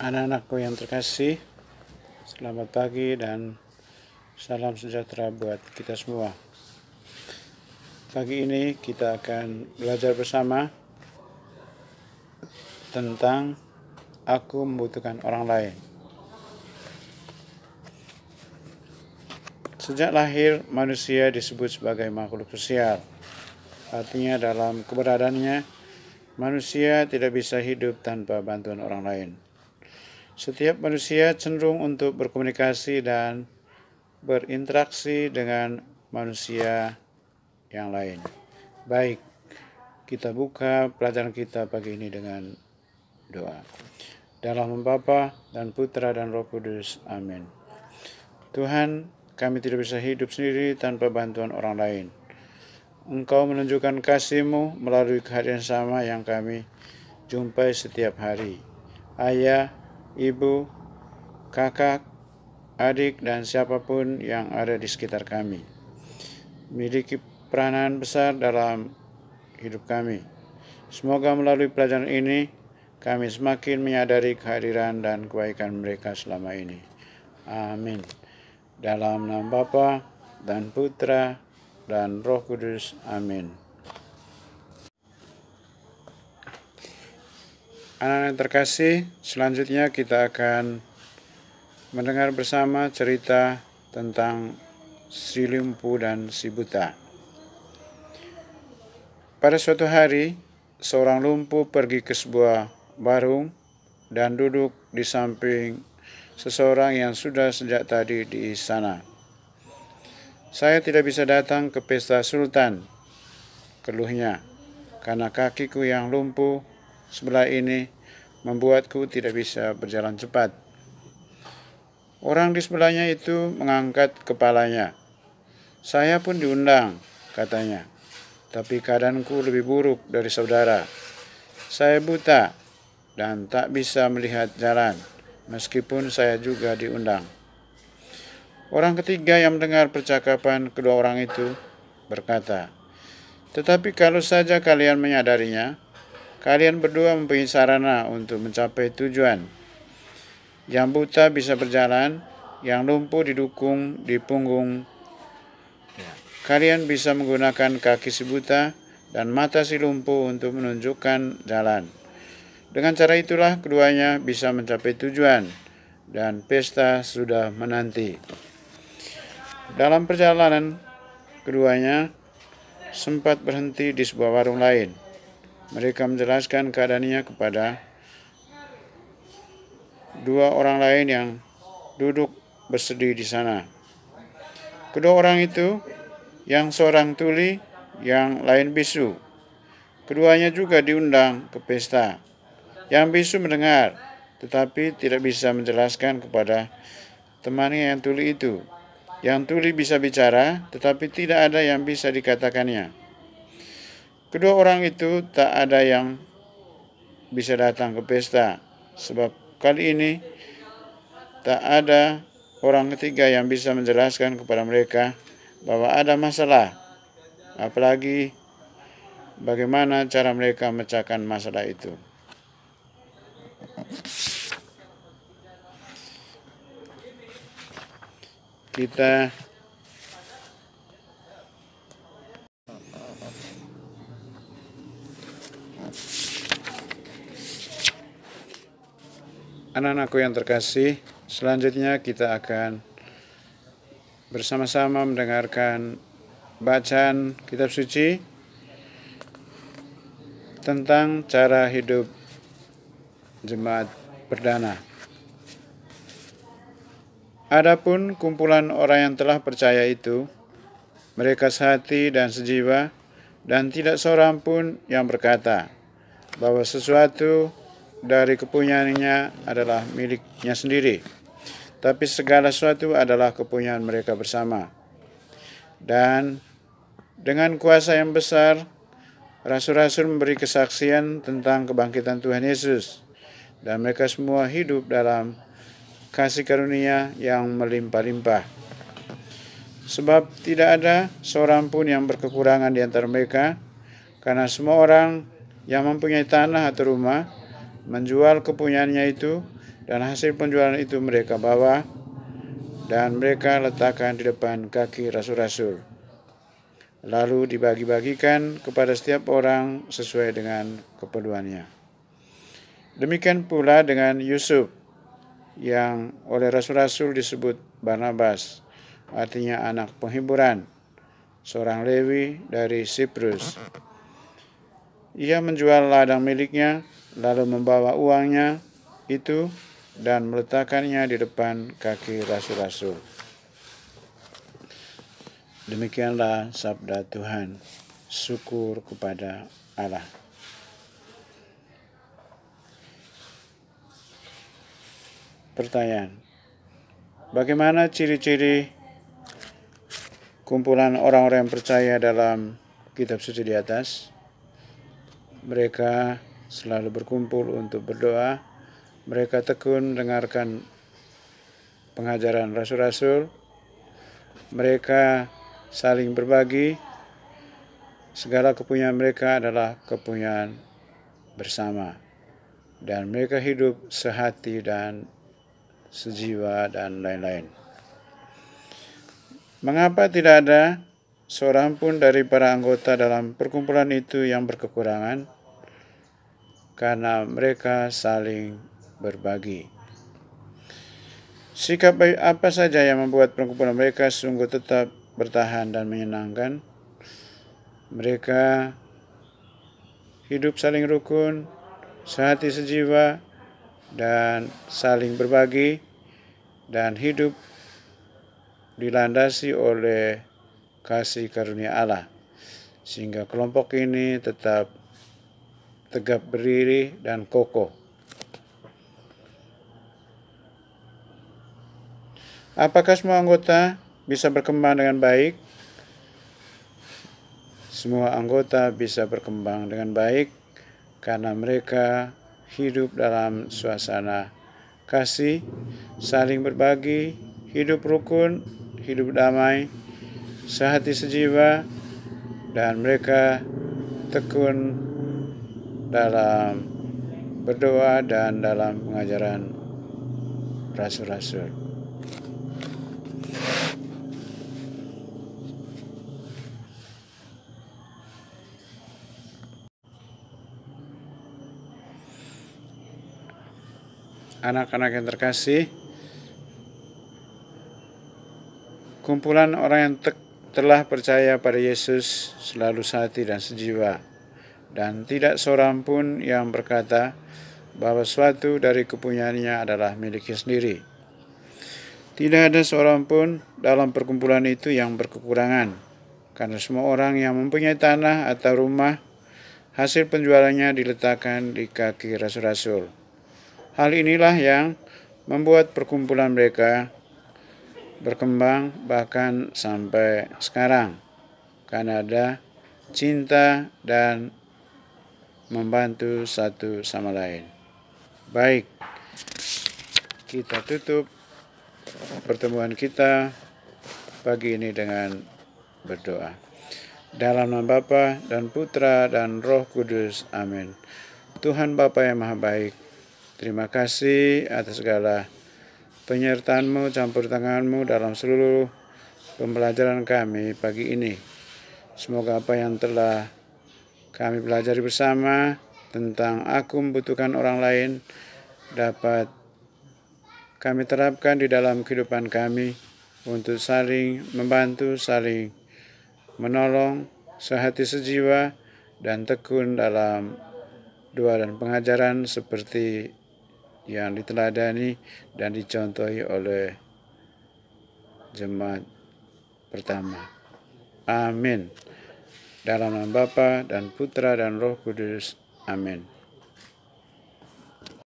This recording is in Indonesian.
Anak-anakku yang terkasih, selamat pagi dan salam sejahtera buat kita semua. Pagi ini kita akan belajar bersama tentang aku membutuhkan orang lain. Sejak lahir, manusia disebut sebagai makhluk sosial. Artinya dalam keberadaannya, manusia tidak bisa hidup tanpa bantuan orang lain. Setiap manusia cenderung untuk berkomunikasi dan berinteraksi dengan manusia yang lain. Baik, kita buka pelajaran kita pagi ini dengan doa. Dalam nama Bapa dan Putra dan Roh Kudus. Amin. Tuhan, kami tidak bisa hidup sendiri tanpa bantuan orang lain. Engkau menunjukkan kasih-Mu melalui kehadiran sama yang kami jumpai setiap hari. Ayah, ibu, kakak, adik, dan siapapun yang ada di sekitar kami memiliki peranan besar dalam hidup kami. Semoga melalui pelajaran ini kami semakin menyadari kehadiran dan kebaikan mereka selama ini. Amin. Dalam nama Bapa dan Putra dan Roh Kudus. Amin. Anak-anak yang terkasih, selanjutnya kita akan mendengar bersama cerita tentang si lumpuh dan si buta. Pada suatu hari, seorang lumpuh pergi ke sebuah warung dan duduk di samping seseorang yang sudah sejak tadi di sana. Saya tidak bisa datang ke pesta sultan, keluhnya, karena kakiku yang lumpuh sebelah ini membuatku tidak bisa berjalan cepat. Orang di sebelahnya itu mengangkat kepalanya. Saya pun diundang, katanya. Tapi keadaanku lebih buruk dari saudara. Saya buta dan tak bisa melihat jalan, meskipun saya juga diundang. Orang ketiga yang mendengar percakapan kedua orang itu berkata, "Tetapi kalau saja kalian menyadarinya, kalian berdua mempunyai sarana untuk mencapai tujuan. Yang buta bisa berjalan, yang lumpuh didukung di punggung. Kalian bisa menggunakan kaki si buta dan mata si lumpuh untuk menunjukkan jalan. Dengan cara itulah keduanya bisa mencapai tujuan dan pesta sudah menanti." Dalam perjalanan, keduanya sempat berhenti di sebuah warung lain. Mereka menjelaskan keadaannya kepada dua orang lain yang duduk bersedih di sana. Kedua orang itu, yang seorang tuli, yang lain bisu. Keduanya juga diundang ke pesta. Yang bisu mendengar, tetapi tidak bisa menjelaskan kepada temannya yang tuli itu. Yang tuli bisa bicara, tetapi tidak ada yang bisa dikatakannya. Kedua orang itu tak ada yang bisa datang ke pesta, sebab kali ini tak ada orang ketiga yang bisa menjelaskan kepada mereka bahwa ada masalah, apalagi bagaimana cara mereka memecahkan masalah itu. Kita anak-anakku yang terkasih, selanjutnya kita akan bersama-sama mendengarkan bacaan kitab suci tentang cara hidup jemaat perdana. Adapun kumpulan orang yang telah percaya itu, mereka sehati dan sejiwa, dan tidak seorang pun yang berkata bahwa sesuatu dari kepunyaannya adalah miliknya sendiri, tapi segala sesuatu adalah kepunyaan mereka bersama. Dan dengan kuasa yang besar, rasul-rasul memberi kesaksian tentang kebangkitan Tuhan Yesus, dan mereka semua hidup dalam kasih karunia yang melimpah-limpah. Sebab tidak ada seorang pun yang berkekurangan di antara mereka, karena semua orang yang mempunyai tanah atau rumah menjual kepunyaannya itu dan hasil penjualan itu mereka bawa dan mereka letakkan di depan kaki rasul-rasul. Lalu dibagi-bagikan kepada setiap orang sesuai dengan keperluannya. Demikian pula dengan Yusuf, yang oleh rasul-rasul disebut Barnabas, artinya anak penghiburan, seorang Lewi dari Siprus. Ia menjual ladang miliknya, lalu membawa uangnya itu dan meletakkannya di depan kaki rasul-rasul. Demikianlah sabda Tuhan. Syukur kepada Allah. Pertanyaan: bagaimana ciri-ciri kumpulan orang-orang yang percaya dalam kitab suci di atas? Mereka selalu berkumpul untuk berdoa. Mereka tekun mendengarkan pengajaran rasul-rasul. Mereka saling berbagi. Segala kepunyaan mereka adalah kepunyaan bersama. Dan mereka hidup sehati dan sejiwa dan lain-lain. Mengapa tidak ada seorang pun dari para anggota dalam perkumpulan itu yang berkekurangan? Karena mereka saling berbagi. Sikap baik apa saja yang membuat perkumpulan mereka sungguh tetap bertahan dan menyenangkan? Mereka hidup saling rukun, sehati sejiwa, dan saling berbagi, dan hidup dilandasi oleh kasih karunia Allah, sehingga kelompok ini tetap tegap berdiri dan kokoh. Apakah semua anggota bisa berkembang dengan baik? Semua anggota bisa berkembang dengan baik karena mereka hidup dalam suasana kasih, saling berbagi, hidup rukun, hidup damai, sehati sejiwa, dan mereka tekun dalam berdoa dan dalam pengajaran rasul-rasul. Anak-anak yang terkasih, kumpulan orang yang telah percaya pada Yesus selalu sehati dan sejiwa, dan tidak seorang pun yang berkata bahwa suatu dari kepunyaannya adalah miliknya sendiri. Tidak ada seorang pun dalam perkumpulan itu yang berkekurangan, karena semua orang yang mempunyai tanah atau rumah, hasil penjualannya diletakkan di kaki rasul-rasul. Hal inilah yang membuat perkumpulan mereka berkembang bahkan sampai sekarang, karena ada cinta dan membantu satu sama lain. Baik, kita tutup pertemuan kita pagi ini dengan berdoa. Dalam nama Bapa dan Putra dan Roh Kudus. Amin. Tuhan Bapa yang Maha Baik, terima kasih atas segala penyertaan-Mu, campur tangan-Mu dalam seluruh pembelajaran kami pagi ini. Semoga apa yang telah kami pelajari bersama tentang aku membutuhkan orang lain dapat kami terapkan di dalam kehidupan kami untuk saling membantu, saling menolong, sehati sejiwa, dan tekun dalam doa dan pengajaran seperti yang diteladani dan dicontohi oleh jemaat pertama. Amin. Dalam nama Bapa dan Putra dan Roh Kudus. Amin.